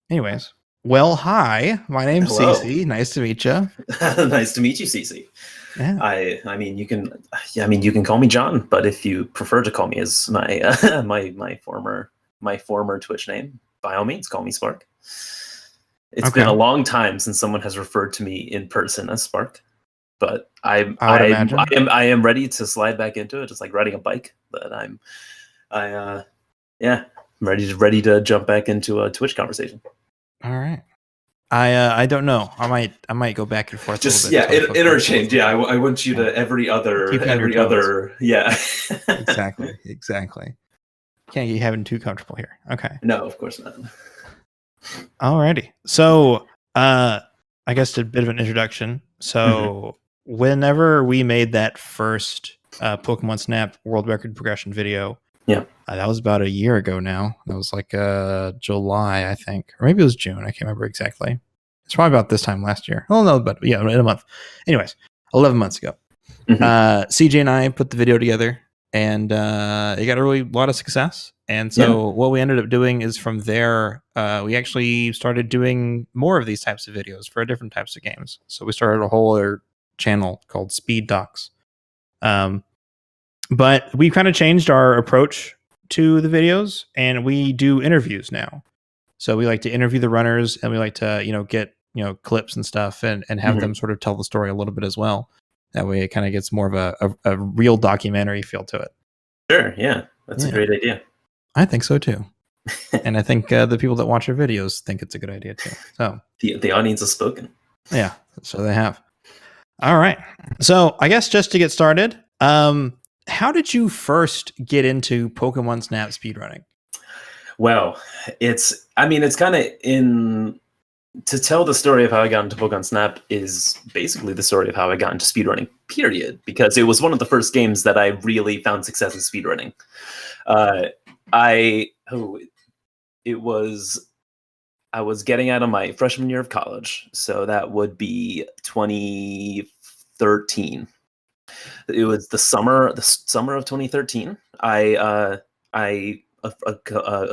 Anyways, well, hi, my name's Hello. Cece. Nice to meet you. Nice to meet you, Cece. Yeah. I mean, you can call me John, but if you prefer to call me as my my former Twitch name, by all means, call me Spark. It's been a Okay. long time since someone has referred to me in person as Spark, but I would imagine. I am ready to slide back into it, just like riding a bike. But yeah, I'm ready to jump back into a Twitch conversation. All right. I don't know. I might go back and forth a Just little bit. Until I feel interchange. comfortable Yeah, with it. I want you Yeah. to every Keep me on your every toes. other. Yeah. Exactly. Can't get having too comfortable here. Okay. No, of course not. Alrighty. So, I guess a bit of an introduction. So, whenever we made that first Pokemon Snap world record progression video, Yeah. that was about a year ago now. That was like July, I think, or maybe it was June. I can't remember exactly. It's probably about this time last year. Oh no, but yeah, in a month. Anyways, 11 months ago, CJ and I put the video together, and it got a really lot of success. And so what we ended up doing is from there, we actually started doing more of these types of videos for different types of games. So we started a whole other channel called Speed Docs. But we kind of changed our approach to the videos, and we do interviews now. So we like to interview the runners, and we like to, get, clips and stuff and have them sort of tell the story a little bit as well. That way it kind of gets more of a real documentary feel to it. Sure. Yeah. That's a great idea. I think so too. And I think the people that watch our videos think it's a good idea too. So the audience has spoken. Yeah. So they have. All right. So I guess just to get started, how did you first get into Pokemon Snap speedrunning? Well, it's kind of to tell the story of how I got into Pokemon Snap is basically the story of how I got into speedrunning, period, because it was one of the first games that I really found success in speedrunning. I was getting out of my freshman year of college, so that would be 2013. It was the summer of 2013. A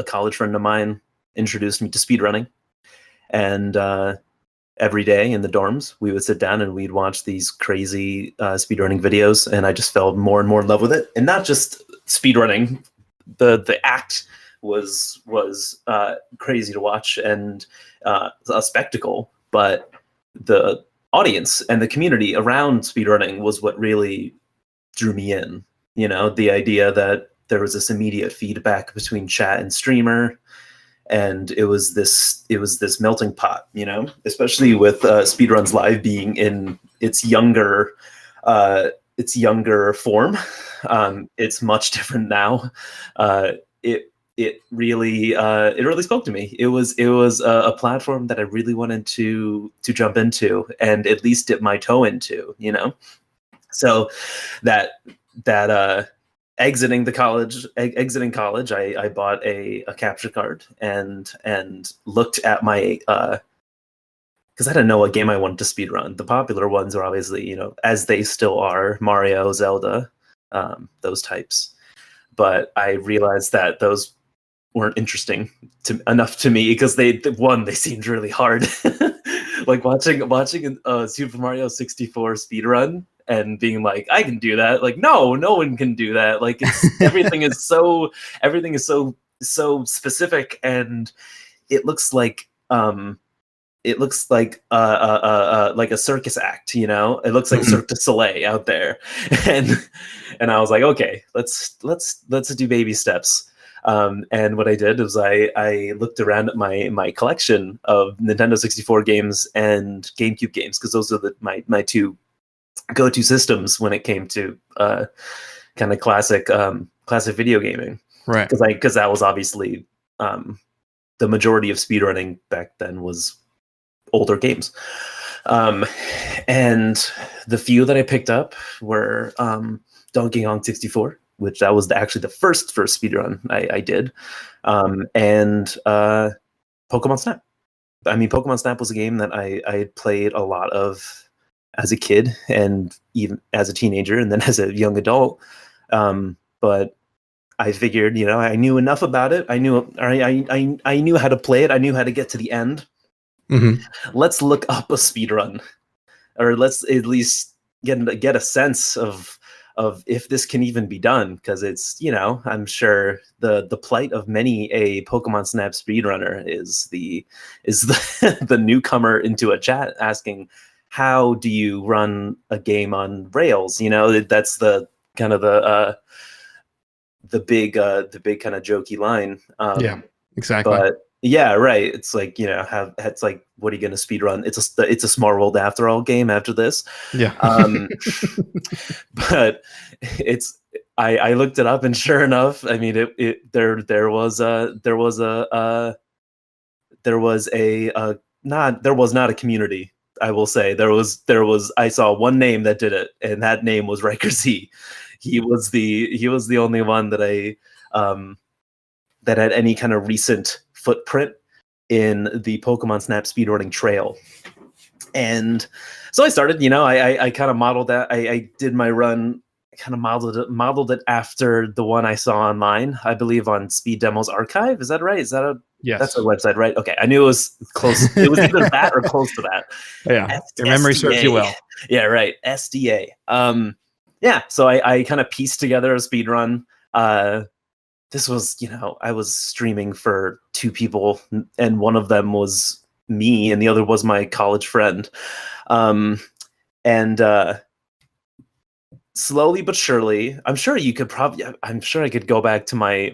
college friend of mine introduced me to speedrunning, and every day in the dorms we would sit down and we'd watch these crazy speedrunning videos, and I just fell more and more in love with it. And not just speedrunning, the act was crazy to watch and a spectacle, but the audience and the community around speedrunning was what really drew me in. The idea that there was this immediate feedback between chat and streamer, and it was this melting pot, especially with Speedruns Live being in its younger form. It's much different now. It really spoke to me. It was a platform that I really wanted to jump into and at least dip my toe into, So that exiting college, I bought a capture card and looked at my because I didn't know what game I wanted to speedrun. The popular ones are obviously, as they still are, Mario, Zelda, those types. But I realized that those weren't interesting enough to me because they seemed really hard. Like watching Super Mario 64 speedrun and being like, I can do that. Like, no one can do that. Like, everything is so specific, and it looks like a circus act, It looks like Cirque du Soleil out there, and I was like, okay, let's do baby steps. And what I did was I looked around at my collection of Nintendo 64 games and GameCube games, because those are my two go-to systems when it came to kind of classic video gaming, right? Because that was obviously the majority of speedrunning back then was older games. And the few that I picked up were Donkey Kong 64, which that was actually the first speedrun I did, and Pokemon Snap. I mean, Pokemon Snap was a game that I had played a lot of as a kid and even as a teenager and then as a young adult. But I figured, I knew enough about it. I knew how to play it. I knew how to get to the end. Mm-hmm. Let's look up a speedrun, or let's at least get a sense of if this can even be done, because it's, I'm sure the plight of many a Pokemon Snap speedrunner is the the newcomer into a chat asking, how do you run a game on rails? That's the kind of the big kind of jokey line. Yeah, exactly. But yeah, right. It's like, it's like, what are you going to speed run? It's a Small World After All game after this. Yeah. But I looked it up, and sure enough, I mean, there was not a community. I will say there was I saw one name that did it, and that name was Riker Z. He was the only one that that had any kind of recent footprint in the Pokemon Snap speedrunning trail. And so I started, I kind of modeled that. I did my run, kind of modeled it after the one I saw online, I believe on Speed Demos Archive. Is that right? Is that yes. That's a website, right? Okay. I knew it was close. It was either that or close to that. Yeah. Your memory serves you well. Yeah, right. SDA. Yeah. So I kind of pieced together a speed run. This was, I was streaming for 2 people, and one of them was me and the other was my college friend. And slowly but surely, I'm sure I could go back to my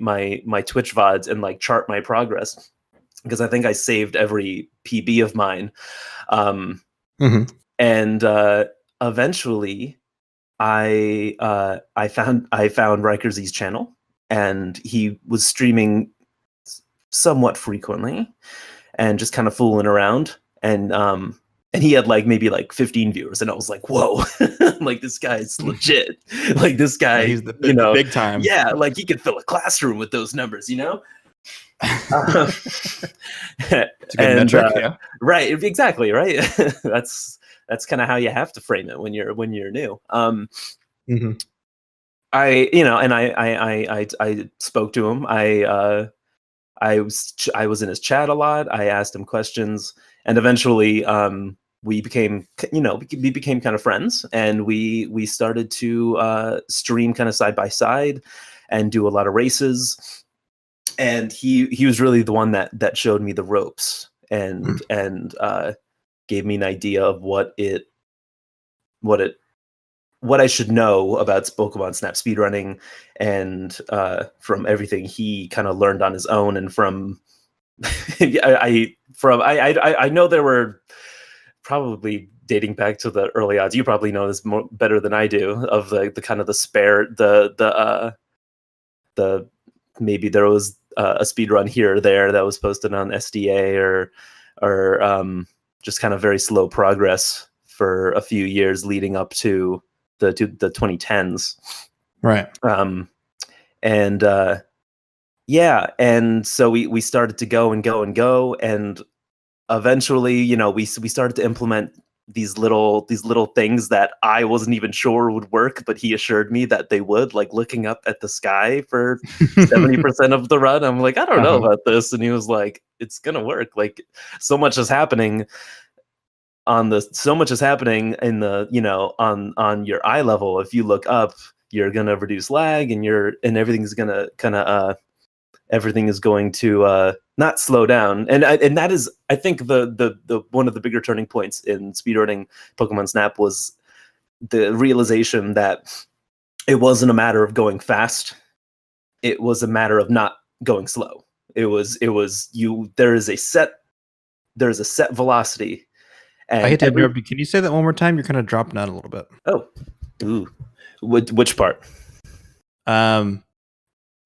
Twitch VODs and like chart my progress, because I think I saved every PB of mine. And eventually I found Riker Z's channel, and he was streaming somewhat frequently and just kind of fooling around. And he had like maybe like 15 viewers, and I was like, whoa, like this guy's legit. Like this guy, he's the big time. Yeah, like he could fill a classroom with those numbers, It's a good metric, yeah. Right, exactly, right. That's kind of how you have to frame it when you're new. I spoke to him. I was in his chat a lot. I asked him questions, and eventually we became kind of friends, and we started to stream kind of side by side and do a lot of races. And he was really the one that showed me the ropes and gave me an idea of what I should know about Pokemon Snap speedrunning, and from everything he kind of learned on his own, and from I know there were, probably dating back to the early odds. You probably know this better than I do, of the kind of the spare the maybe there was a speed run here or there that was posted on SDA, or just kind of very slow progress for a few years leading up to the 2010s. Right. And so we started to go, and eventually, we started to implement these little things that I wasn't even sure would work, but he assured me that they would, like looking up at the sky for 70% of the run. I'm like, I don't know about this. And he was like, it's gonna work. Like, so much is happening in the, on your eye level. If you look up, you're gonna reduce lag, and everything's gonna everything is going to not slow down, and that is, I think, the one of the bigger turning points in speedrunning Pokemon Snap was the realization that it wasn't a matter of going fast; it was a matter of not going slow. There is a set velocity. And I hate to interrupt you. Can you say that one more time? You're kind of dropping out a little bit. Oh, ooh, which part?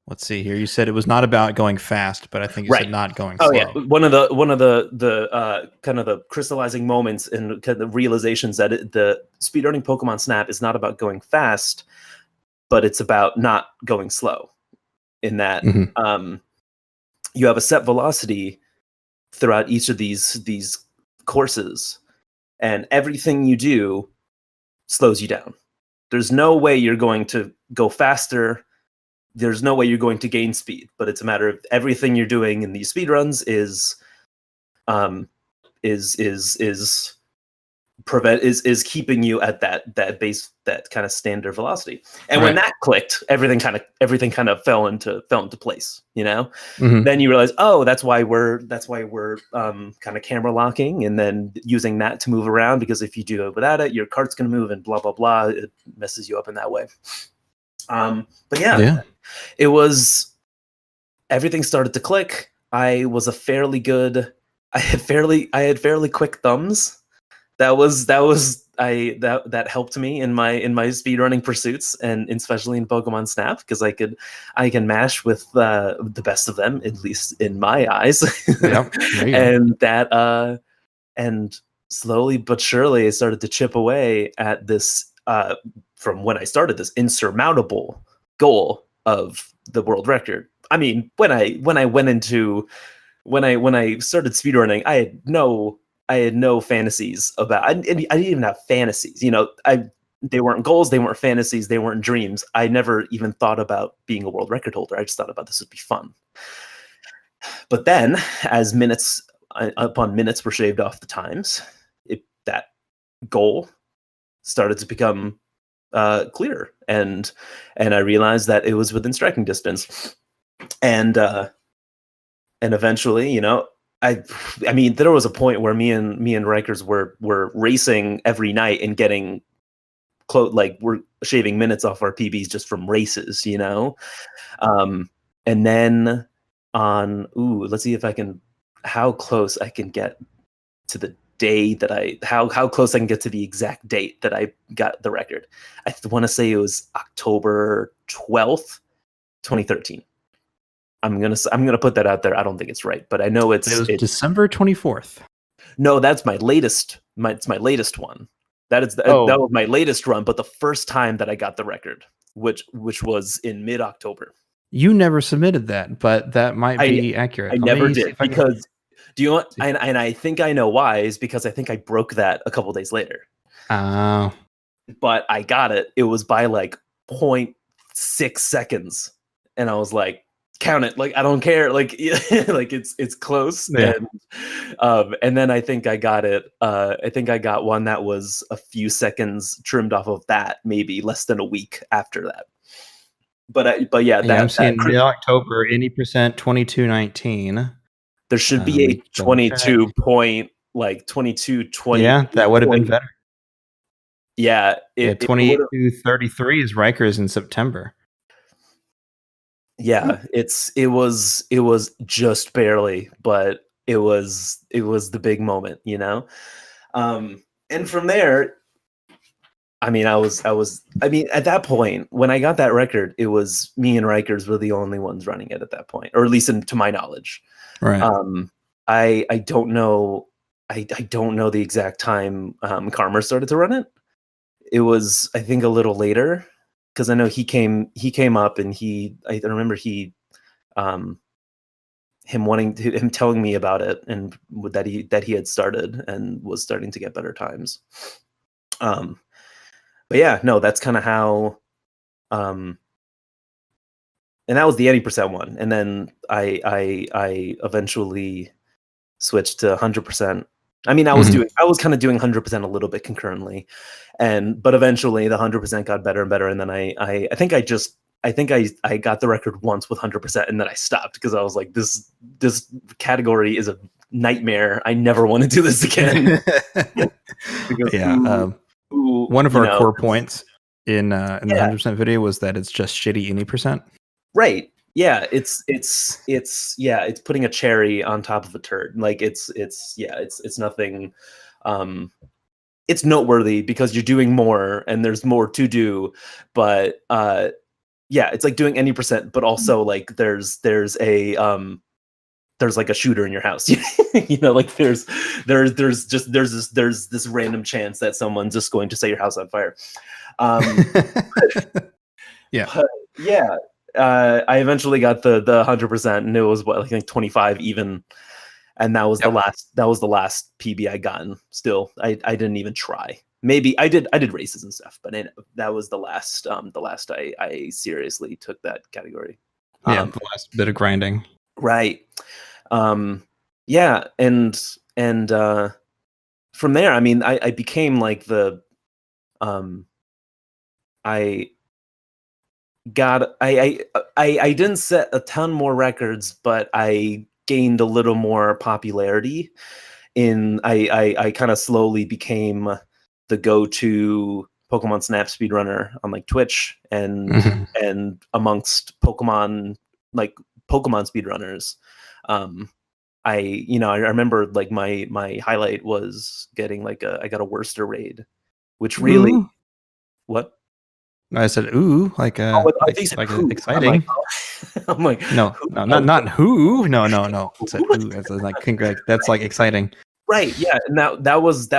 Let's see here. You said it was not about going fast, but I think you said not going slow. Yeah, one of the kind of the crystallizing moments and kind of realizations that the speedrunning Pokemon Snap is not about going fast, but it's about not going slow. In that, you have a set velocity throughout each of these courses, and everything you do slows you down. There's no way you're going to go faster there's no way you're going to gain speed, but it's a matter of everything you're doing in these speed runs is keeping you at that base, that kind of standard velocity. And when that clicked, everything kind of fell into place, you know. Then you realize, oh, that's why we're kind of camera locking and then using that to move around, because if you do it without it, your cart's going to move and blah blah blah. It messes you up in that way. But yeah, it was, everything started to click. I had fairly quick thumbs. That helped me in my speedrunning pursuits, and especially in Pokemon Snap, because I can mash with the best of them, at least in my eyes. Yep. And slowly but surely I started to chip away at this, from when I started, this insurmountable goal of the world record. I mean, when I started speedrunning, I had no fantasies about. I didn't even have fantasies. You know, they weren't goals, they weren't fantasies, they weren't dreams. I never even thought about being a world record holder. I just thought about this would be fun. But then, as minutes upon minutes were shaved off the times, that goal started to become clearer, and I realized that it was within striking distance, and eventually, you know, I mean, there was a point where me and Rikers were racing every night and getting close, like we're shaving minutes off our PBs just from races, you know. And then let's see how close I can get to the day that how close I can get to the exact date that I got the record. I want to say it was October 12th, 2013. I'm gonna put that out there. I don't think it's right, but I know it's December 24th. No, that's my latest. It's my latest one. That was my latest run, but the first time that I got the record, which was in mid-October. You never submitted that, but that might be accurate. I never did, because do you want? And I think I know why. Is because I think I broke that a couple days later. Oh. But I got it. It was by like 0.6 seconds, and I was like, count it, like I don't care, like like it's close. And then I think I got it. I think I got one that was a few seconds trimmed off of that, maybe less than a week after that. But yeah, I'm seeing mid-October, any percent 2219. There should be a 22.20. Yeah, that would have been better. Yeah, 2233 is Rikers in September. Yeah, it was just barely, but it was the big moment, you know. And from there, I mean, I mean, at that point, when I got that record, it was me and Rikers were the only ones running it at that point, or at least to my knowledge. Right. I don't know. I don't know the exact time Karma started to run it. It was, I think, a little later, because I know he came up, and I remember him telling me about it, and that he had started and was starting to get better times. But yeah, no, that's kind of how, and that was the 80% one. And then I eventually switched to 100%. I mean, I was kind of doing 100% a little bit concurrently, but eventually the 100% got better and better. And then I think I got the record once with 100%, and then I stopped, because I was like, this category is a nightmare. I never want to do this again. Because, yeah. One of our core points in the 100% video was that it's just shitty any percent. Right. Yeah, it's putting a cherry on top of a turd. Like it's nothing. It's noteworthy because you're doing more and there's more to do, but yeah, it's like doing any percent, but also like there's like a shooter in your house. You know, like there's this random chance that someone's just going to set your house on fire. Yeah. But yeah. I eventually got the 100%, and it was like 25 even, and that was the last PB I gotten. Still, I didn't even try. maybe I did races and stuff, but that was the last I seriously took that category. Yeah, the last bit of grinding. Right. Yeah, and from there, I mean, I became like the I didn't set a ton more records, but I gained a little more popularity. I kind of slowly became the go-to Pokemon Snap speedrunner on like Twitch and amongst Pokemon speedrunners. I remember like my highlight was getting I got a Worcester raid, which really what? I said, "Ooh, like exciting." I'm like, no, not who. No. It's a who. It's like that's like exciting. Right. Yeah. And that was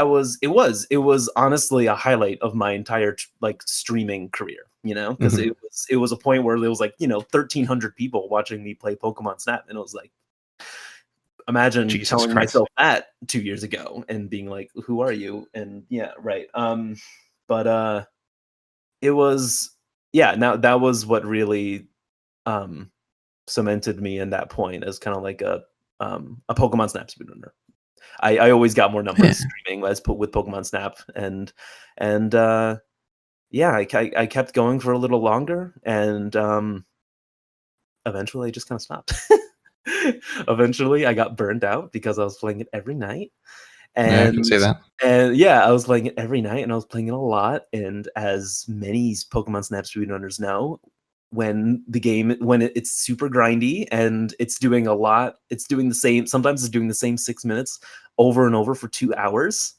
honestly a highlight of my entire like streaming career. Because it was a point where there was like 1,300 people watching me play Pokemon Snap, and it was like, imagine telling myself that 2 years ago and being like, "Who are you?" And yeah, right. But it was now that was what really cemented me in that point as kind of like a Pokemon Snap speedrunner. I always got more numbers streaming with Pokemon Snap, and I kept going for a little longer, and eventually I just kind of stopped. Eventually I got burned out because I was playing it every night. And I can say that. And I was playing it every night, and I was playing it a lot. And as many Pokemon Snap speedrunners know, when it's super grindy and it's doing a lot, it's doing the same. Sometimes it's doing the same 6 minutes over and over for 2 hours.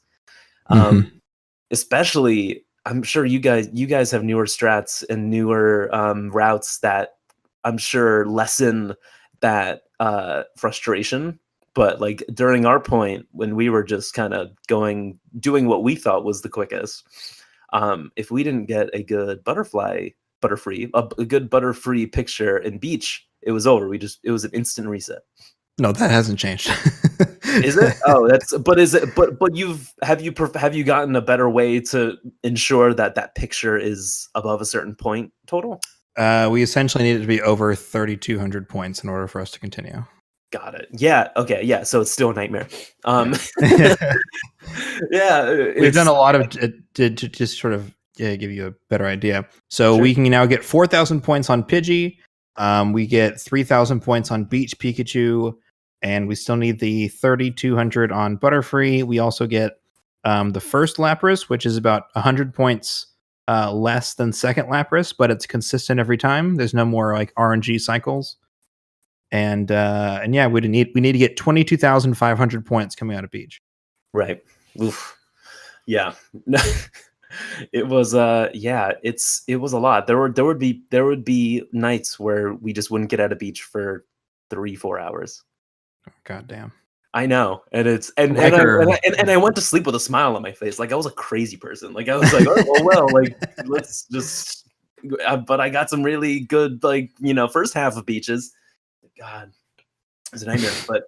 Especially, I'm sure you guys have newer strats and newer routes that I'm sure lessen that frustration. But like during our point, when we were just kind of doing what we thought was the quickest, if we didn't get a good Butterfree picture in Beach, it was over. It was an instant reset. No, that hasn't changed. Is it? Oh, have you gotten a better way to ensure that picture is above a certain point total? We essentially need it to be over 3,200 points in order for us to continue. Got it. Yeah. Okay. Yeah. So it's still a nightmare. Yeah. We've done a lot of to just sort of give you a better idea. So we can now get 4,000 points on Pidgey. We get 3,000 points on Beach Pikachu, and we still need the 3,200 on Butterfree. We also get the first Lapras, which is about 100 points less than second Lapras, but it's consistent every time. There's no more like RNG cycles. And yeah, we need to get 22,500 points coming out of Beach. Right. Oof. Yeah. It was it was a lot. There would be nights where we just wouldn't get out of Beach for 3-4 hours. God damn. I know. And it's and I went to sleep with a smile on my face. Like I was a crazy person. Like I was like, oh well, like let's just but I got some really good first half of Beaches. God, it was a nightmare. But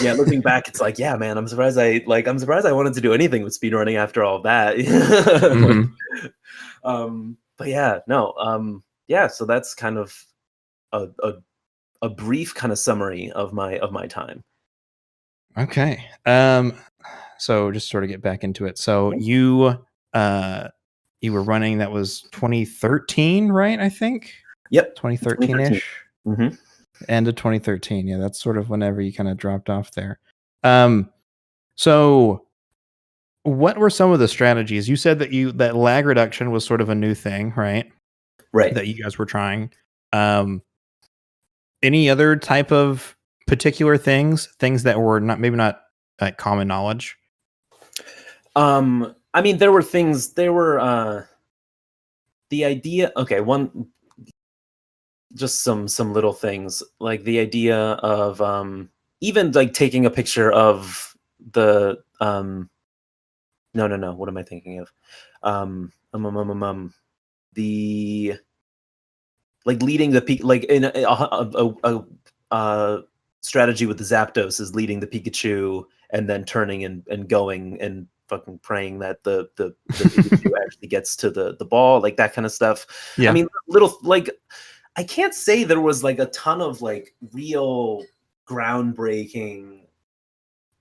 yeah, looking back, it's like, yeah, man, I'm surprised I wanted to do anything with speedrunning after all that. But yeah, no, yeah. So that's kind of a brief kind of summary of my time. Okay. So just sort of get back into it. So you were running, that was 2013, right? I think. Yep. 2013-ish. End of 2013. Yeah, that's sort of whenever you kind of dropped off there. So what were some of the strategies? You said that lag reduction was sort of a new thing, right? Right. That you guys were trying. Any other type of particular things that were maybe not common knowledge? I mean, there were things. There were the idea. Okay, just some little things, like the idea of even like taking a picture of the no, what am I thinking of? The like leading the peak, like in a strategy with the Zapdos is leading the Pikachu and then turning and going and fucking praying that the Pikachu actually gets to the ball, like that kind of stuff. Yeah. I mean, little like I can't say there was like a ton of like real groundbreaking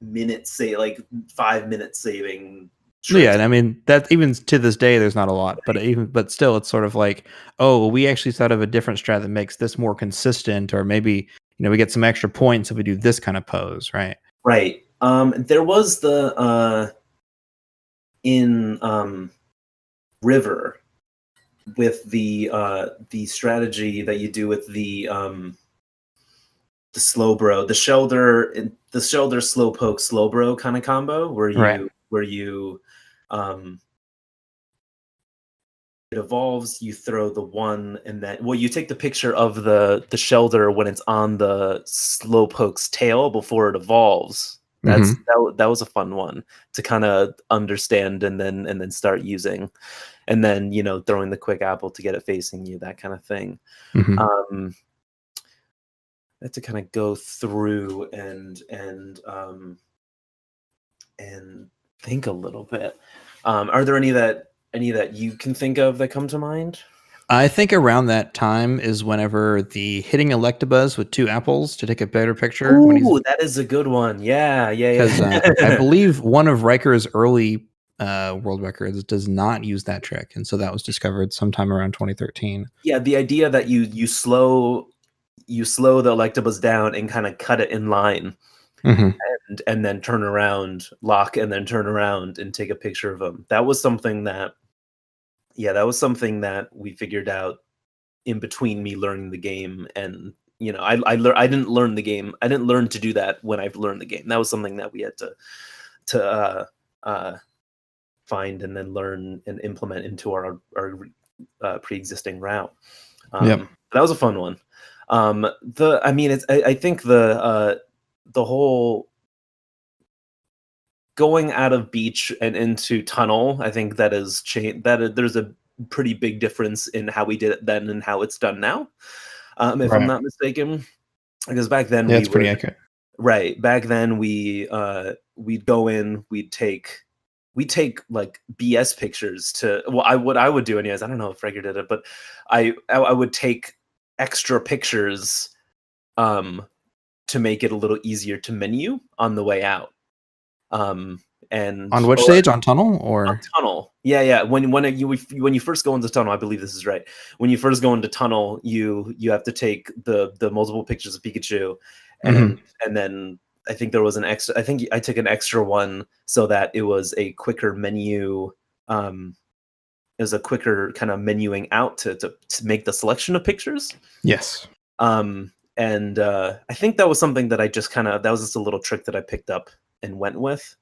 minute say like 5-minute saving tricks. Yeah, and I mean that even to this day, there's not a lot, but still, it's sort of like, oh, we actually thought of a different strat that makes this more consistent, or maybe we get some extra points if we do this kind of pose, right? Right. There was the in River with the strategy that you do with the Slowbro, the shoulder slow poke Slowbro kind of combo where you it evolves, you throw the one, and then you take the picture of the shoulder when it's on the Slowpoke's tail before it evolves. That was a fun one to kind of understand and then start using, and then throwing the quick apple to get it facing you, that kind of thing. I had to kind of go through and think a little bit. Are there any that you can think of that come to mind? I think around that time is whenever the hitting Electabuzz with 2 apples to take a better picture. Ooh, that is a good one. Yeah. Because I believe one of Riker's early world records does not use that trick, and so that was discovered sometime around 2013. Yeah, the idea that you slow the Electabuzz down and kind of cut it in line, and then turn around, lock, and then turn around and take a picture of them. That was something that we figured out in between me learning the game, and I didn't learn the game. I didn't learn to do that when I've learned the game. That was something that we had to find and then learn and implement into our pre-existing route. That was a fun one. I think the whole going out of beach and into tunnel, I think that is there's a pretty big difference in how we did it then and how it's done now. If I'm not mistaken, because back then it's pretty accurate. Right. Back then we'd go in, we'd take like BS pictures what I would do anyways. I don't know if Riker did it, but I would take extra pictures to make it a little easier to menu on the way out. And on which stage? On tunnel or on tunnel? Yeah. When you first go into tunnel, I believe this is right. When you first go into tunnel, you have to take the multiple pictures of Pikachu, and then I think there was an extra. I think I took an extra one so that it was a quicker menu. It was a quicker kind of menuing out to make the selection of pictures. Yes. And I think that was something that I just that was just a little trick that I picked up and went with.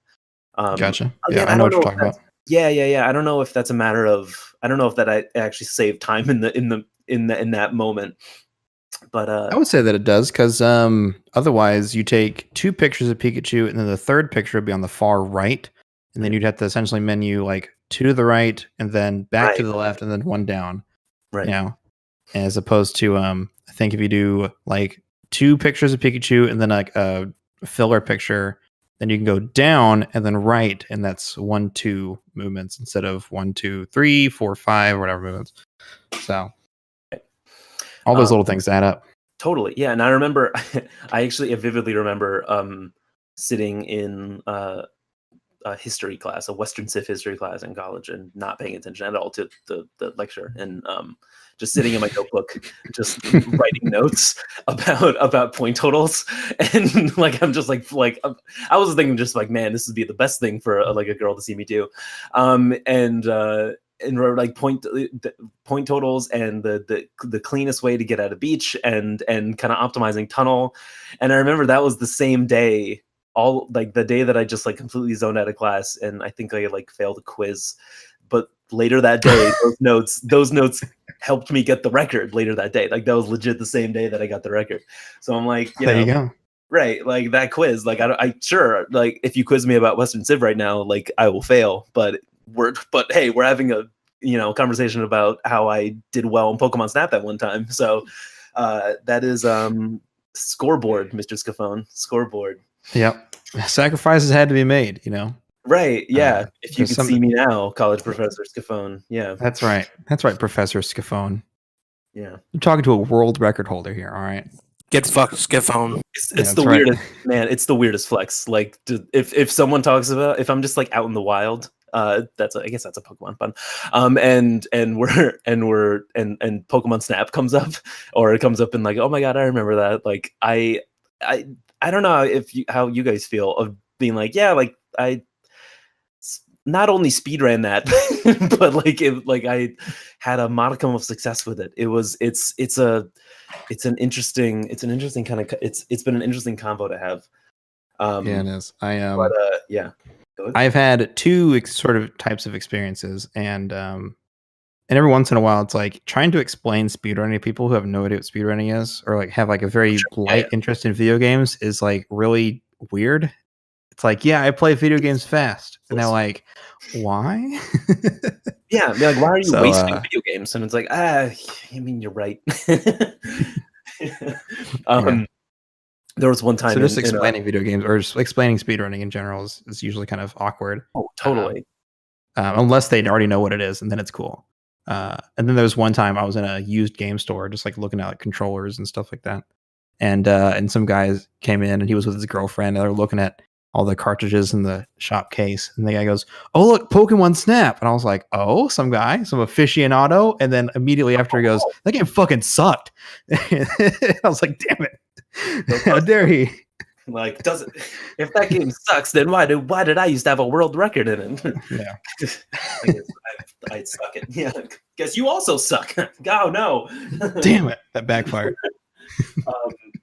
Gotcha. Again, I know what you're talking about. Yeah. I don't know if that's a matter of. I don't know if that I actually saved time in that moment. But I would say that it does, because otherwise you take 2 pictures of Pikachu and then the third picture would be on the far right, and then you'd have to essentially menu like 2 to the right and then back to the left and then 1 down. Right. As opposed to I think if you do like 2 pictures of Pikachu and then like a filler picture, then you can go down and then right, and that's 1, 2 movements instead of 1, 2, 3, 4, 5, whatever movements. So all those little things add up. Totally. Yeah. And I remember, I vividly remember sitting in a history class, a Western Civ history class in college, and not paying attention at all to the lecture, and just sitting in my notebook, just writing notes about point totals. And like, I'm just like I was thinking just like, man, this would be the best thing for a girl to see me do. And like point totals and the cleanest way to get out of beach and kind of optimizing tunnel. And I remember that was the same day, all like the day that I just like completely zoned out of class, and I think I like failed a quiz. But later that day, those notes helped me get the record later that day. Like that was legit the same day that I got the record. So I'm like, there you go. Right, like that quiz. Like I sure, like if you quiz me about Western Civ right now, like I will fail. But hey, we're having a conversation about how I did well in Pokemon Snap that one time. So that is scoreboard, Mr. Scafone. Scoreboard. Yep. Sacrifices had to be made, Right. Yeah. If you could some- see me now, college professor Scafone. Yeah. That's right. That's right, Professor Scafone. Yeah. You're talking to a world record holder here. All right. Get fucked, Skiffone. It's the weirdest, man. It's the weirdest flex. Like, if someone talks about, if I'm just like out in the wild, I guess that's a Pokemon pun. And Pokemon Snap comes up, or it comes up and like, oh my god, I remember that. Like, I don't know how you guys feel of being like, yeah, like I not only speedran that, but like I had a modicum of success with it. It's an interesting kind of, it's been an interesting convo to have. Yeah, it is. Yeah. I've had two sort of types of experiences, and every once in a while, it's like trying to explain speedrunning to people who have no idea what speedrunning is, or like have like a very light interest in video games is like really weird. It's like, yeah, I play video games fast, and they're like, why? Yeah, like, why are you wasting video games? And it's like, I mean, you're right. There was one time. So just explaining video games or just explaining speedrunning in general is usually kind of awkward. Oh, totally. Unless they already know what it is, and then it's cool. And then there was one time I was in a used game store, just like looking at like controllers and stuff like that. And some guys came in, and he was with his girlfriend, and they were looking at all the cartridges in the shop case. And the guy goes, "Oh, look, Pokemon Snap." And I was like, "Oh, some aficionado." And then immediately after he goes, "That game fucking sucked." I was like, "Damn it. How dare he?" Like, if that game sucks, then why did I used to have a world record in it? Yeah. I guess I'd suck it. Yeah. Guess you also suck. Oh no. Damn it. That backfired.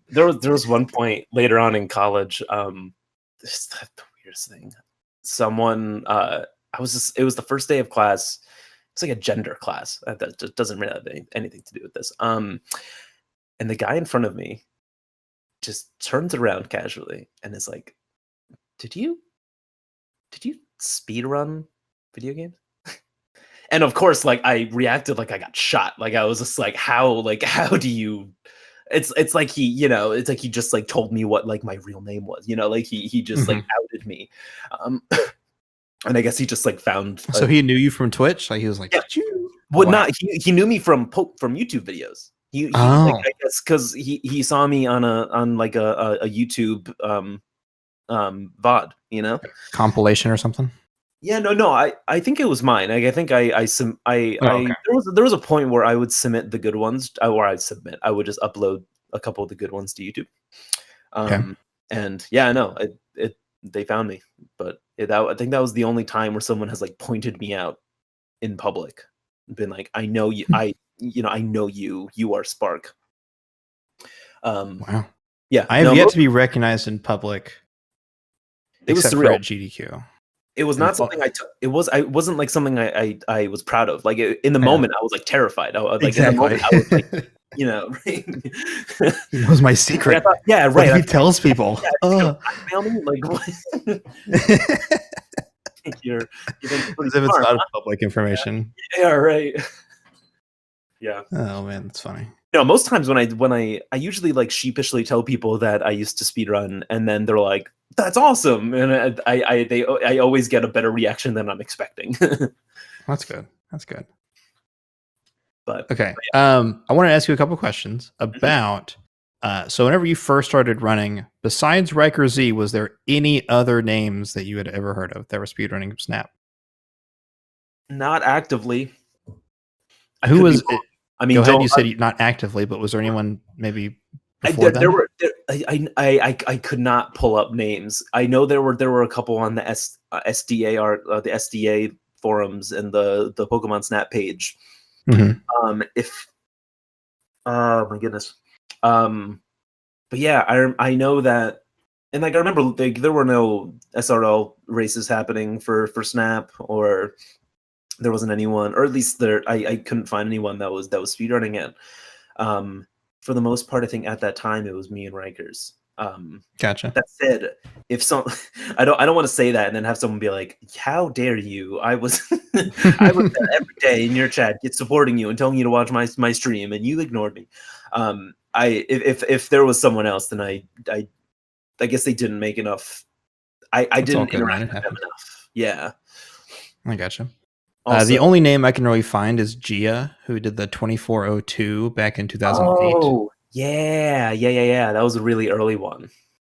There was one point later on in college, this is the weirdest thing. Someone it was the first day of class. It's like a gender class. That just doesn't really have anything to do with this. And the guy in front of me just turns around casually and is like, did you speed run video games? And of course, like, I reacted like I got shot. Like, I was just like, how do you? It's like it's like he just like told me what like my real name was, like he just like outed me. And I guess he just like found. So he knew you from Twitch? Like he was like, yeah. Not he knew me from YouTube videos. Like, I guess because he saw me on a YouTube VOD, compilation or something. Yeah, no, I think it was mine. Like, I think there was a point where I would submit the good ones, I would just upload a couple of the good ones to YouTube. And yeah, no, they found me, but I think that was the only time where someone has like pointed me out in public, been like, I know you, I know you are Spark. Wow. Yeah, I have yet to be recognized in public. It was surreal at GDQ. It was not something I took. It wasn't like something I was proud of. Like, in the moment, I was like terrified. Exactly. In the moment, I was like, right? It was my secret. Thought, yeah, right. He tells people. Mail me, like, what? You're as if it's not public information. Yeah, right. Yeah. Oh man, that's funny. No, most times when I usually like sheepishly tell people that I used to speedrun, and then they're like, "That's awesome," and I always get a better reaction than I'm expecting. That's good. That's good. But okay, yeah. I want to ask you a couple questions about. So whenever you first started running, besides Riker Z, was there any other names that you had ever heard of that were speedrunning Snap? Not actively. Who was? I mean, go ahead. You said not actively, but was there anyone maybe before that? I could not pull up names. I know there were a couple on the SDA the SDA forums and the Pokemon Snap page. Mm-hmm. Oh my goodness. But yeah, I know that, and like I remember there were no SRL races happening for Snap, or there wasn't anyone, or at least I couldn't find anyone that was speedrunning it. For the most part, I think at that time it was me and Rikers. Gotcha. That said, I don't want to say that and then have someone be like, "How dare you? I was I was there every day in your chat, supporting you and telling you to watch my stream, and you ignored me." If there was someone else, then I guess they didn't make enough. I didn't interact with them enough. Yeah. I gotcha. Also, The only name I can really find is Gia, who did the 2402 back in 2008. oh, yeah. That was a really early one.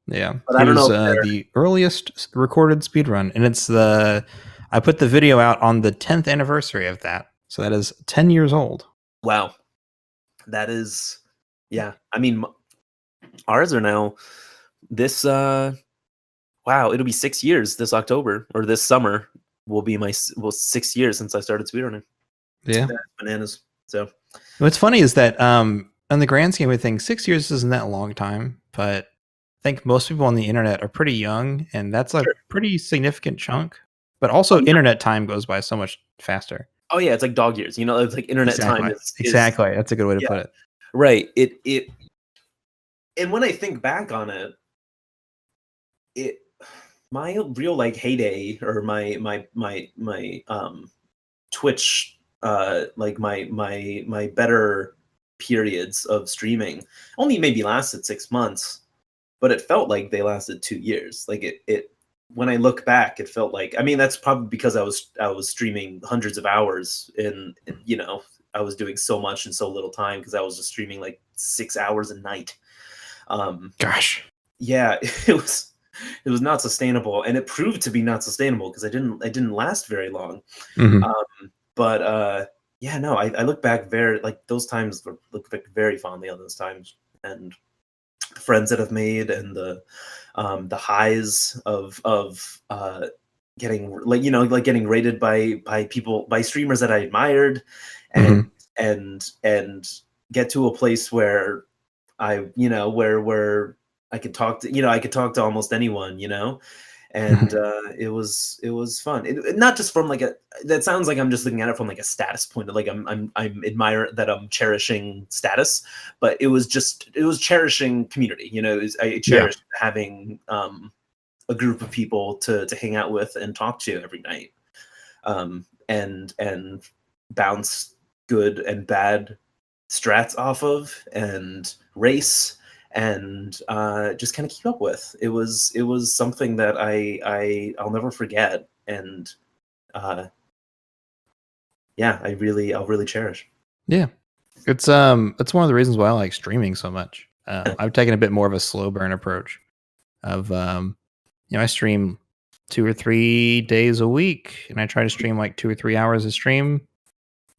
Yeah, But he I don't was know if the earliest recorded speedrun, and it's I put the video out on the 10th anniversary of that, so that is 10 years old. wow. That is, yeah. I mean, ours are now this. Wow, it'll be 6 years this October, or this summer will be 6 years since I started speedrunning. Yeah. That's bananas. So What's funny is that in the grand scheme of things, 6 years isn't that long time, but I think most people on the internet are pretty young, and that's a Sure. pretty significant chunk. But also, internet time goes by so much faster. Oh yeah, it's like dog years. You know, it's like internet time is exactly. That's a good way to put it. Right. It and when I think back on it my real like heyday, or my Twitch, like my better periods of streaming only maybe lasted 6 months, but it felt like they lasted 2 years. Like it when I look back, it felt like, I mean, that's probably because I was streaming hundreds of hours, and you know, I was doing so much in so little time, because I was just streaming like 6 hours a night. Gosh. Yeah, it was not sustainable, and it proved to be not sustainable because I didn't last very long. But yeah, no, I look back very, like, those times, look back very fondly on those times, and the friends that I've made, and the highs of getting, like, you know, like getting rated by people, by streamers that I admired, and and get to a place where I, you know, where I could talk to, I could talk to almost anyone, and it was fun. Not just from like that sounds like I'm just looking at it from like a status point, like I'm admire that I'm cherishing status, but it was cherishing community. I cherished having a group of people to hang out with and talk to every night, and bounce good and bad strats off of, and race, and just kind of keep up with. It was something that I'll never forget, and yeah, I'll really cherish. Yeah, it's one of the reasons why I like streaming so much. I've taken a bit more of a slow burn approach of I stream 2 or 3 days a week, and I try to stream like 2 or 3 hours a stream,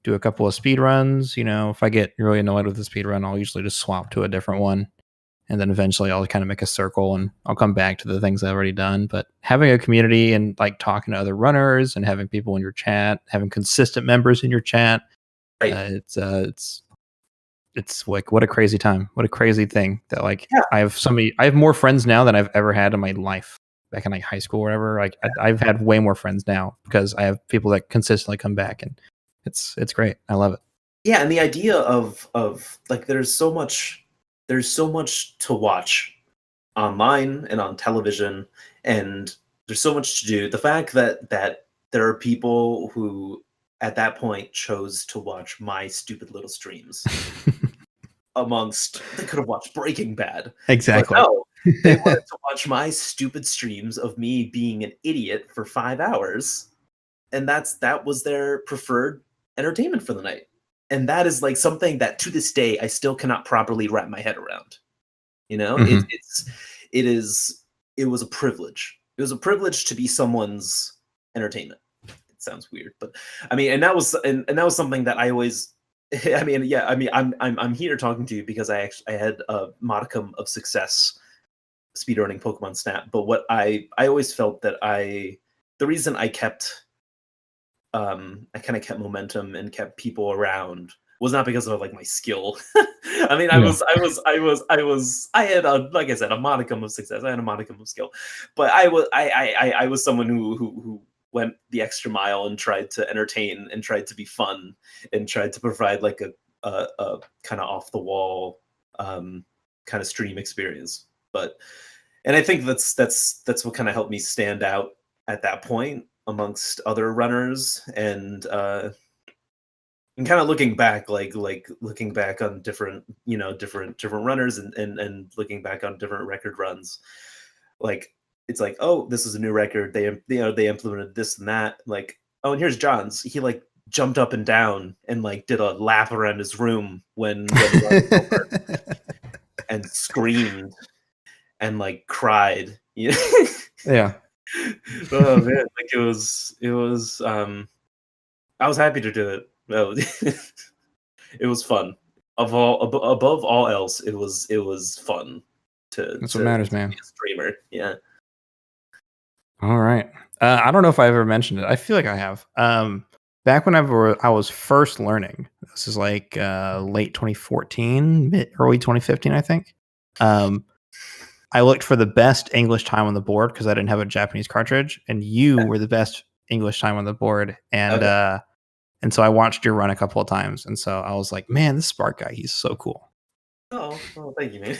do a couple of speed runs. If I get really annoyed with the speed run, I'll usually just swap to a different one, and then eventually I'll kind of make a circle and I'll come back to the things I've already done. But having a community and like talking to other runners and having people in your chat, having consistent members in your chat, right. It's like, what a crazy time. What a crazy thing that, like, I have more friends now than I've ever had in my life back in like high school or whatever. Like I've had way more friends now because I have people that consistently come back, and it's great. I love it. Yeah. And the idea of like, there's so much to watch online and on television, and there's so much to do. The fact that there are people who at that point chose to watch my stupid little streams amongst, they could have watched Breaking Bad. Exactly. But no, they wanted to watch my stupid streams of me being an idiot for 5 hours, and that was their preferred entertainment for the night. And that is like something that to this day I still cannot properly wrap my head around. It was a privilege. It was a privilege to be someone's entertainment. It sounds weird, but I mean, and that was something that I always, I mean, yeah, I mean, I'm here talking to you because I had a modicum of success speedrunning Pokemon Snap. But what I always felt that the reason I kept, I kind of kept momentum and kept people around was not because of like my skill. I mean, I had like I said, a modicum of success. I had a modicum of skill, but I was someone who went the extra mile and tried to entertain and tried to be fun and tried to provide like a kind of off the wall kind of stream experience. And I think that's what kind of helped me stand out at that point amongst other runners, and kind of looking back, like looking back on different runners, and looking back on different record runs, like it's like, oh, this is a new record. They implemented this and that. Like, oh, and here's John's. He like jumped up and down and like did a lap around his room when the run was over, and screamed and like cried. Yeah. Oh man, like it was. I was happy to do it. No, it was fun. Above all else, it was fun That's what matters, man. Be a streamer. Yeah. All right. I don't know if I ever mentioned it. I feel like I have. Back whenever I was first learning, this is like late 2014, early 2015, I think. I looked for the best English time on the board because I didn't have a Japanese cartridge, and you were the best English time on the board. And so I watched your run a couple of times, and so I was like, man, this Spark guy, he's so cool. Oh, thank you, man.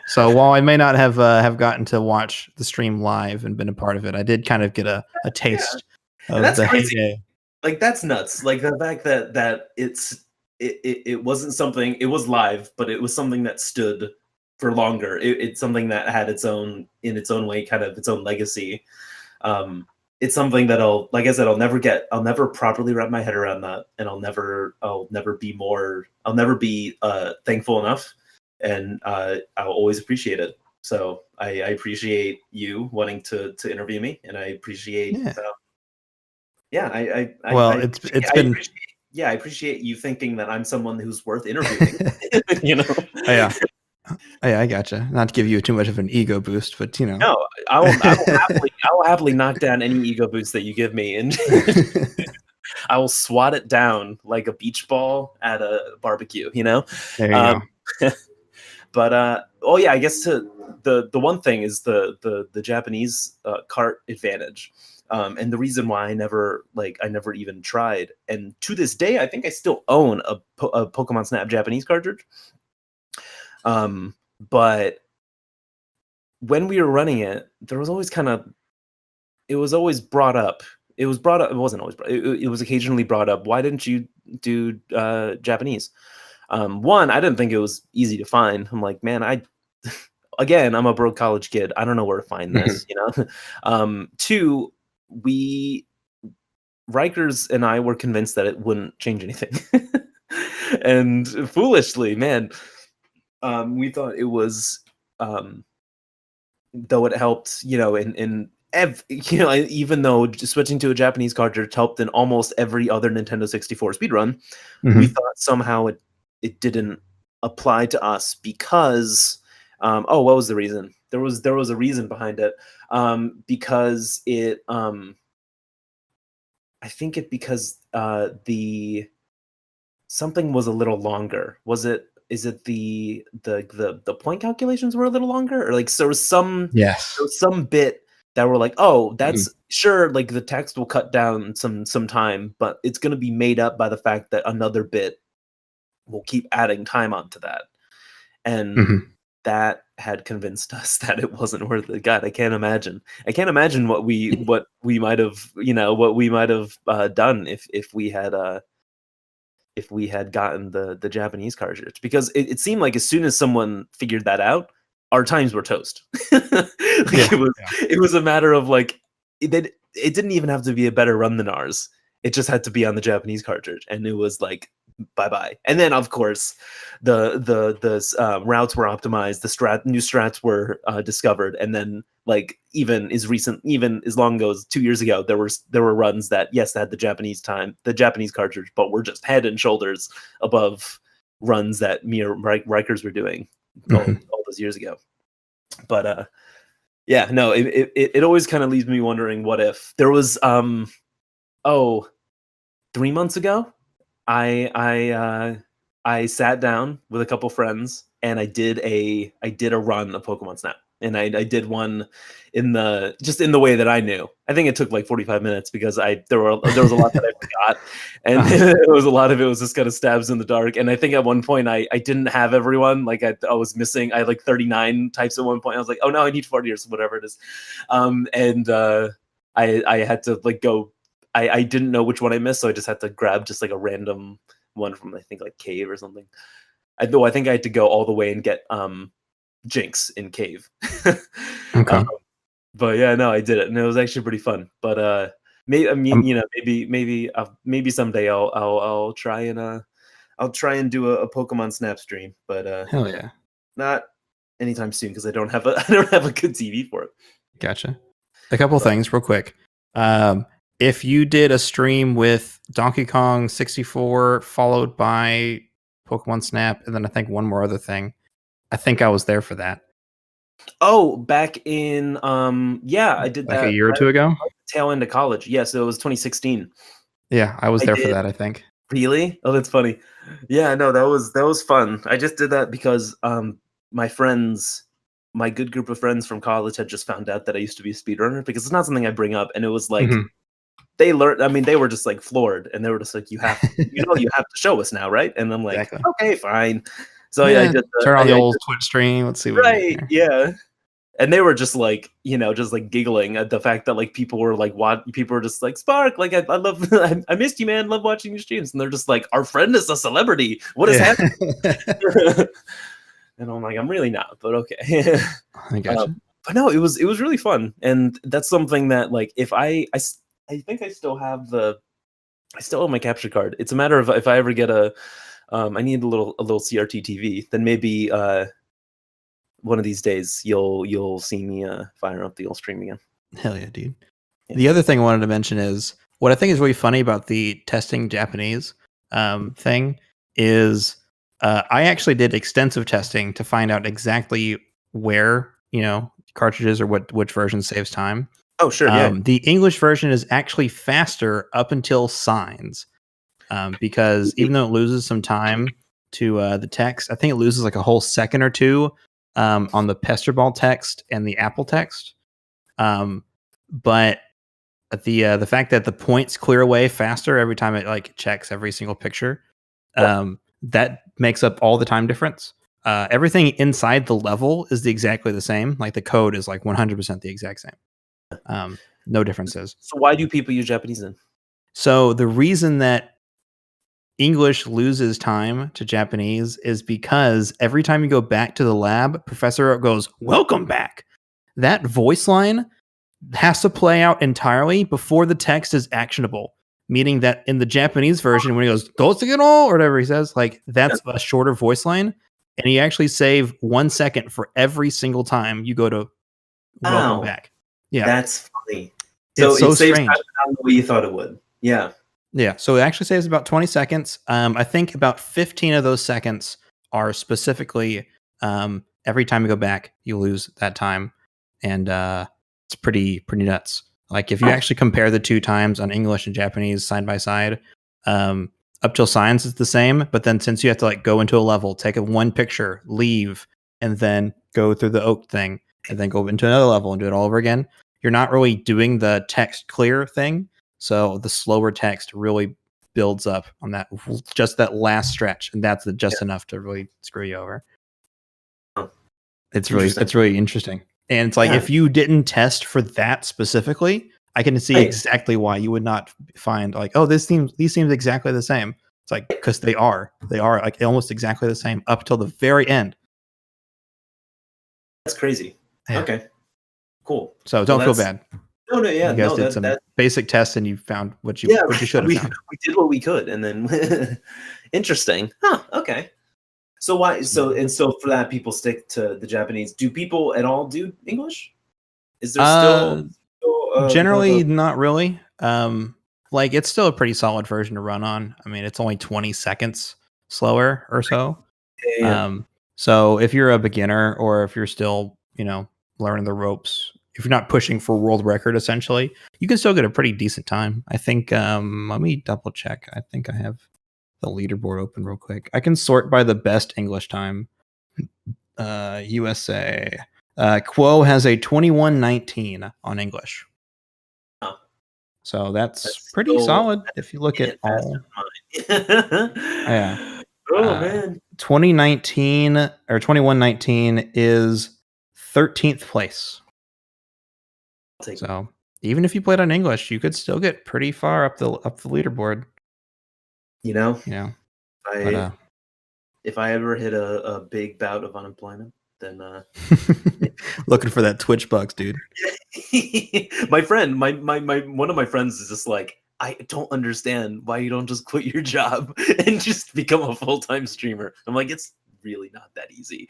so while I may not have gotten to watch the stream live and been a part of it, I did kind of get a taste of the heyday. Like that's nuts. Like the fact that it wasn't something. It was live, but it was something that stood for longer. It's something that had its own way, kind of its own legacy. It's something that I'll never properly wrap my head around that, and I'll never be thankful enough, and I'll always appreciate it. So I appreciate you wanting to interview me, and I appreciate I appreciate you thinking that I'm someone who's worth interviewing. You know? Yeah. I gotcha. Not to give you too much of an ego boost, but you know. No, I will happily knock down any ego boost that you give me, and I will swat it down like a beach ball at a barbecue. You know. There you go. But I guess the one thing is the Japanese cart advantage, and the reason why I never even tried, and to this day I think I still own a Pokemon Snap Japanese cartridge. But when we were running it, there was always it was always brought up. It was brought up. It wasn't always it was occasionally brought up. Why didn't you do Japanese? One, I didn't think it was easy to find. I'm like, man, I'm a broke college kid. I don't know where to find this, you know? Two, Rikers and I were convinced that it wouldn't change anything. And foolishly, man, we thought it was, though it helped, you know, even though switching to a Japanese cartridge helped in almost every other Nintendo 64 speedrun, we thought somehow it didn't apply to us because, what was the reason? There was a reason behind it, because it, I think because something was a little longer. Is it the point calculations were a little longer, or like so there was some bit that were like, oh, that's sure, like the text will cut down some time, but it's going to be made up by the fact that another bit will keep adding time onto that, and that had convinced us that it wasn't worth it. God, I can't imagine what we might have done if we had gotten the Japanese cartridge, because it seemed like as soon as someone figured that out, our times were toast. It was a matter of like, it didn't even have to be a better run than ours. It just had to be on the Japanese cartridge, and it was like bye. And then of course the routes were optimized, new strats were discovered, and then like even as long ago as 2 years ago, there were runs that yes, they had the Japanese cartridge, but were just head and shoulders above runs that me or Rikers were doing all those years ago. But it always kind of leaves me wondering, what if there was 3 months ago, I sat down with a couple friends and I did a run of Pokemon Snap, and I did one in the way that I knew. I think it took like 45 minutes because there was a lot that I forgot, and it was a lot of it was just kind of stabs in the dark. And I think at one point I didn't have everyone, like I was missing. I had like 39 types at one point. I was like, oh no, I need 40 or whatever it is, and I had to like go. I didn't know which one I missed, so I just had to grab just like a random one from, I think, like Cave or something. I think I had to go all the way and get Jinx in Cave. Okay. But yeah, no, I did it, and it was actually pretty fun. But maybe I mean, maybe someday I'll try and do a Pokemon Snap stream, but hell yeah. not anytime soon because I don't have a good TV for it. Gotcha. A couple things real quick. If you did a stream with Donkey Kong 64 followed by Pokemon Snap, and then I think one more other thing, I think I was there for that. Oh, back in I did like that a year or two ago. tail end of college. Yeah, so it was 2016. Yeah, I was there for that, I think. Really? Oh, that's funny. Yeah, no, that was fun. I just did that because my good group of friends from college had just found out that I used to be a speedrunner because it's not something I bring up, and it was like they learned. I mean, they were just like floored, and they were just like, "You have to show us now, right?" And I'm like, Exactly. "Okay, fine." So yeah, I just turn on the old Twitch stream. Let's see what right, yeah. And they were just like, just like giggling at the fact that like people were just like, Spark, like I love, I missed you, man. Love watching your streams. And they're just like, our friend is a celebrity. What is happening? And I'm like, I'm really not, but okay. I gotcha. But no, it was really fun, and that's something that like if I think I still have my capture card. It's a matter of if I ever get I need a little CRT TV, then maybe one of these days you'll see me fire up the old stream again. Hell yeah, dude. Yeah. The other thing I wanted to mention is what I think is really funny about the testing Japanese thing is I actually did extensive testing to find out exactly where cartridges or which version saves time. Oh sure, yeah. The English version is actually faster up until signs, because even though it loses some time to the text, I think it loses like a whole second or two on the pester ball text and the apple text. But the fact that the points clear away faster every time it like checks every single picture, that makes up all the time difference. Everything inside the level is exactly the same. Like the code is like 100% the exact same. No differences. So why do people use Japanese then? So the reason that English loses time to Japanese is because every time you go back to the lab, Professor Oak goes, "Welcome back." That voice line has to play out entirely before the text is actionable. Meaning that in the Japanese version, when he goes, "Dosegero," or whatever he says, like that's a shorter voice line. And you actually save 1 second for every single time you go to welcome back. Yeah. That's funny. So it saves time the way you thought it would. Yeah. Yeah, so it actually saves about 20 seconds. I think about 15 of those seconds are specifically every time you go back, you lose that time. And it's pretty nuts. Like if you actually compare the two times on English and Japanese side by side, up till signs is the same. But then since you have to like go into a level, take one picture, leave, and then go through the oak thing, and then go into another level and do it all over again, you're not really doing the text clear thing. So the slower text really builds up on that, just that last stretch, and that's just enough to really screw you over. It's really interesting, and it's like if you didn't test for that specifically, I can see exactly why you would not find like, oh, these seems exactly the same. It's like because they are like almost exactly the same up till the very end. That's crazy. Yeah. Okay, cool. So don't feel bad. No, yeah. You guys did some basic tests and you found what you should have found. We did what we could, and then interesting. Huh, okay. So why so for that people stick to the Japanese. Do people at all do English? Is there still generally not really. Like it's still a pretty solid version to run on. I mean, it's only 20 seconds slower or so. Yeah. So if you're a beginner or if you're still, learning the ropes, if you're not pushing for world record, essentially, you can still get a pretty decent time. I think, let me double check. I think I have the leaderboard open real quick. I can sort by the best English time. USA. Quo has a 21:19 on English. Oh. So that's pretty solid if you look at all. Yeah. Oh, man. 2019 or 21:19 is 13th place. So even if you played on English, you could still get pretty far up the leaderboard. If I ever hit a big bout of unemployment, then looking for that Twitch bucks, dude. My friend, my one of my friends is just like, I don't understand why you don't just quit your job and just become a full-time streamer. I'm like, it's really not that easy.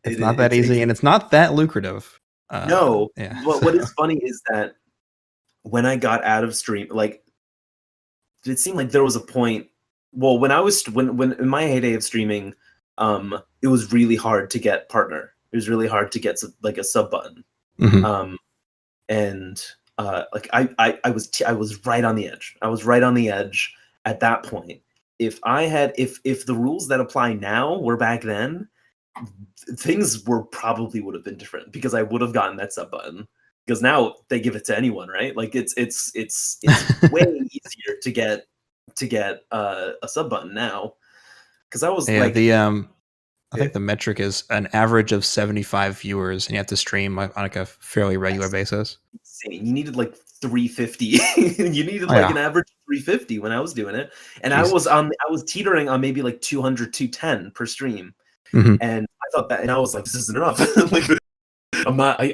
It's not that easy, and it's not that lucrative. No, yeah. But what is funny is that when I got out of stream, like, it seemed like there was a point. Well, when in my heyday of streaming, it was really hard to get partner. It was really hard to get like a sub button. Mm-hmm. And like I was right on the edge. I was right on the edge at that point. If the rules that apply now were back then, things would have been different because I would have gotten that sub button. Because now they give it to anyone, right? Like it's way easier to get a sub button now. Because I was like, I think the metric is an average of 75 viewers, and you have to stream on like a fairly regular basis. Insane. You needed like 350. You needed like an average of 350 when I was doing it, and Jesus. I was teetering on maybe like 200, 210 per stream, and I thought that, and I was like, this isn't enough. Like,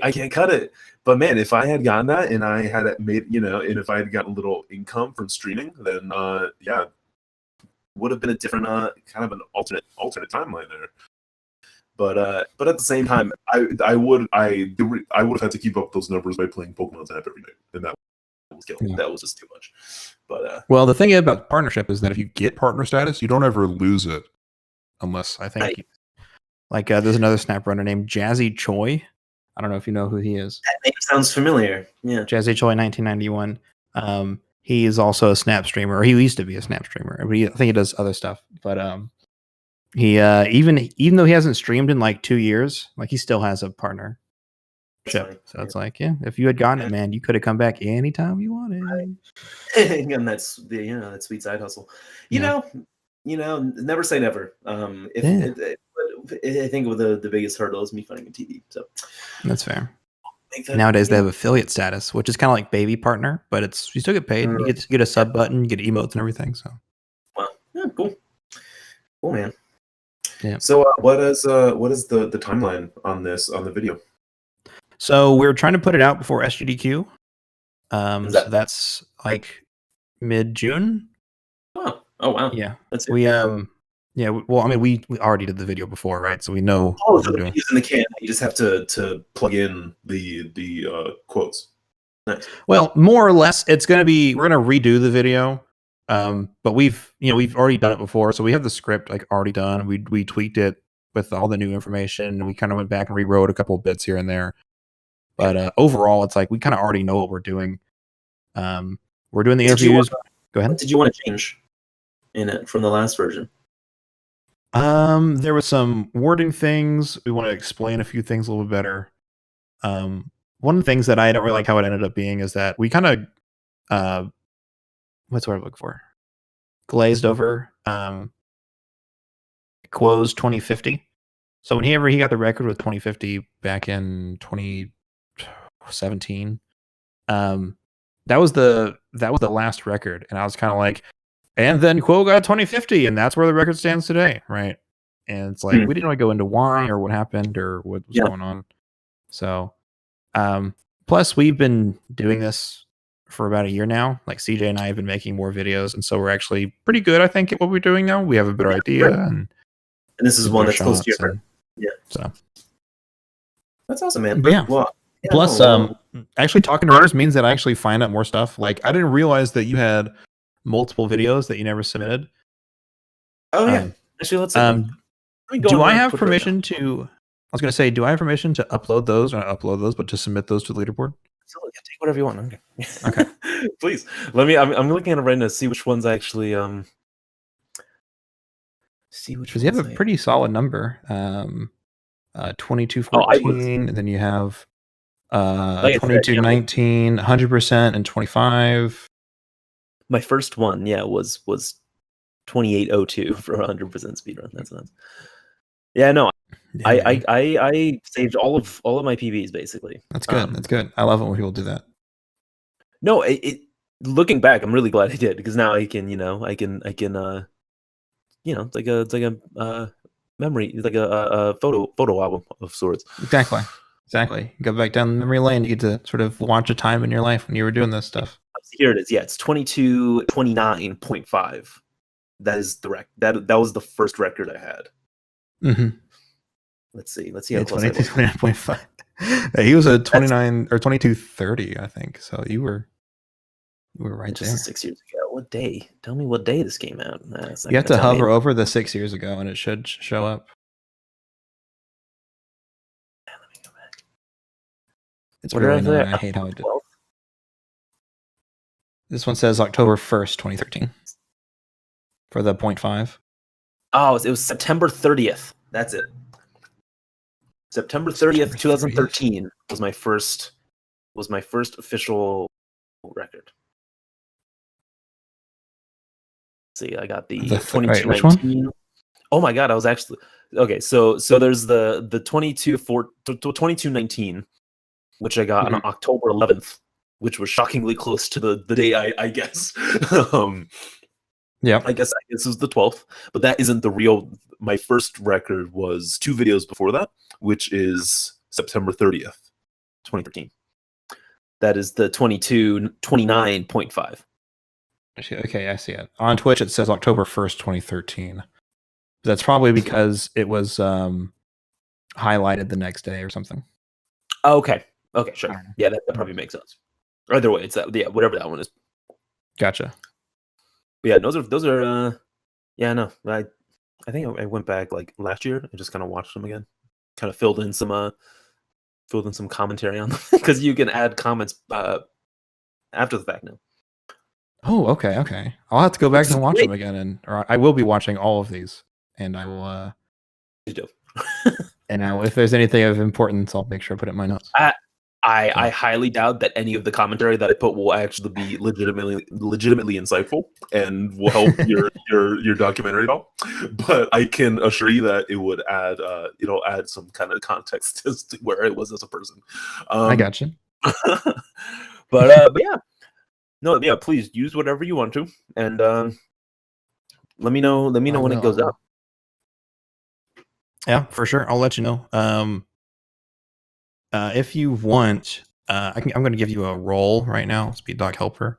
I can't cut it. But man, if I had gotten that and I had made, and if I had gotten a little income from streaming, then yeah, would have been a different kind of an alternate timeline there. But at the same time, I would have had to keep up those numbers by playing Pokemon Snap every day, and that was killing. That was just too much. But well, the thing about partnership is that if you get partner status, you don't ever lose it, unless I think there's another Snap runner named Jazzy Choi. I don't know if you know who he is. That name sounds familiar. Yeah, Jazzy Choi, 1991. He is also a Snap streamer, or he used to be a Snap streamer. I think he does other stuff, but he even though he hasn't streamed in like 2 years, like he still has a partnership. So it's like, yeah, if you had gotten it, man, you could have come back anytime you wanted. Right. And that's that sweet side hustle. You know, never say never. I think the biggest hurdle is me finding a TV. So that's fair. Nowadays they have affiliate status, which is kind of like baby partner, but you still get paid. You get a sub button, you get emotes and everything. So, wow, yeah, cool, man. Yeah. So what is the timeline on the video? So we're trying to put it out before SGDQ. So that's like mid-June. Oh wow. Yeah. Yeah. Well, I mean, we already did the video before, right? So we know. Oh, so the video's in the can. You just have to plug in the quotes. Nice. Well, more or less, we're gonna redo the video. But we've already done it before, so we have the script like already done. We tweaked it with all the new information, and we kind of went back and rewrote a couple of bits here and there. But overall, it's like we kind of already know what we're doing. We're doing the interviews. Go ahead. What did you want to change in it from the last version? There was some wording things. We want to explain a few things a little bit better. One of the things that I don't really like how it ended up being is that we kind of what's the word I'm looking for? Glazed over Quo's 2050. So whenever he got the record with 2050 back in 2017, that was the last record, and I was kind of like, and then Quo got 2050, and that's where the record stands today, right? And it's like we didn't really go into why or what happened or what was going on. So, plus we've been doing this for about a year now. Like CJ and I have been making more videos, and so we're actually pretty good, I think, at what we're doing now. We have a better idea, and this is one that's close to your so that's awesome, man. But yeah. Well, plus, actually talking to runners means that I actually find out more stuff. Like I didn't realize that you had multiple videos that you never submitted. Oh yeah. Actually, let's. Do I have permission to? I was going to say, do I have permission to upload those, or not upload those, but to submit those to the leaderboard? Absolutely. Take whatever you want. Okay. Please. Let me. I'm looking at it right now to see which ones actually. See which. Because you have a pretty solid number. 2214, and then you have 2219, 100%, and 25. My first one, was 2802 for 100% speedrun. That's nuts. Yeah, no, I saved all of my PBs basically. That's good. That's good. I love it when people do that. No, looking back, I'm really glad I did, because now I can, it's like a memory, like a photo album of sorts. Exactly. Exactly. Go back down memory lane. You get to sort of watch a time in your life when you were doing this stuff. Here it is. Yeah, it's 22:29.5. That is the that was the first record I had. Mm-hmm. Let's see how Yeah, close I was. 29.5. He was a 29 or 22:30, I think. So you were right Just there. 6 years ago. What day? Tell me what day this came out. You have to hover over the 6 years ago, and it should show up. Let me go back. It's What really did I say? annoying. I hate how I did. 12th? This one says October 1st, 2013 for the 0.5. Oh, it was September 30th. That's it. September 30th, 2013 was my first official record. See, I got the 2219. Oh my god, I was actually okay. So there's the 2219, which I got on October 11th, which was shockingly close to the day I guess. Yeah, I guess this was the 12th, but that isn't the real. My first record was 2 videos before that, which is September 30th, 2013. That is the 22:29.5. Okay, I see it. On Twitch, it says October 1st, 2013. That's probably because it was highlighted the next day or something. Okay, sure. Yeah, that probably makes sense. Either way, it's that. Yeah, whatever that one is. Gotcha. But yeah, those are. Yeah, no, I think I went back like last year and just kind of watched them again. Kind of filled in some commentary on them because you can add comments after the fact now. Oh, okay. I'll have to go back and watch them again, or I will be watching all of these, and I will. You do. And now, if there's anything of importance, I'll make sure I put it in my notes. I highly doubt that any of the commentary that I put will actually be legitimately insightful and will help your documentary at all. But I can assure you that it would add add some kind of context as to where I was as a person. I got you. but yeah, no, yeah. Please use whatever you want to, and let me know when it goes up. Yeah, for sure. I'll let you know. If you want, I'm going to give you a role right now, Speed Dog Helper.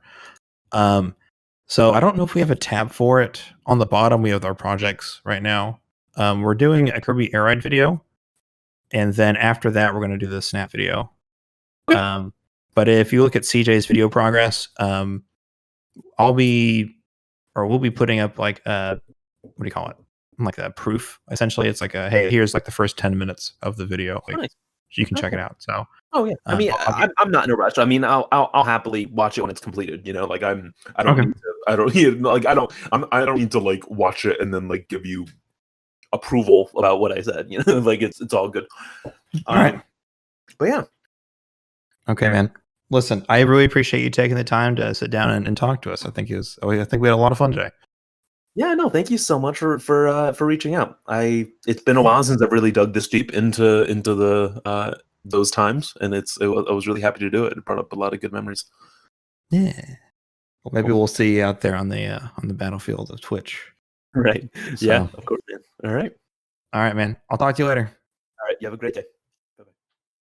So I don't know if we have a tab for it. On the bottom, we have our projects right now. We're doing a Kirby Air Ride video, and then after that, we're going to do the Snap video. But if you look at CJ's video progress, we'll be putting up like what do you call it? Like a proof. Essentially, it's like hey, here's like the first 10 minutes of the video. Like, nice. You can check it out. So, oh yeah, I mean, I'm not in a rush. I mean, I'll happily watch it when it's completed. You know, like I don't need to like watch it and then like give you approval about what I said. You know, like it's all good. All right, but yeah. Okay, man. Listen, I really appreciate you taking the time to sit down and talk to us. I think we had a lot of fun today. Yeah, no, thank you so much for reaching out. It's been a while since I've really dug this deep into the those times, and I was really happy to do it. It brought up a lot of good memories. Yeah. Well, maybe we'll see you out there on the battlefield of Twitch. Right. So, yeah, of course, man. All right, man. I'll talk to you later. All right. You have a great day.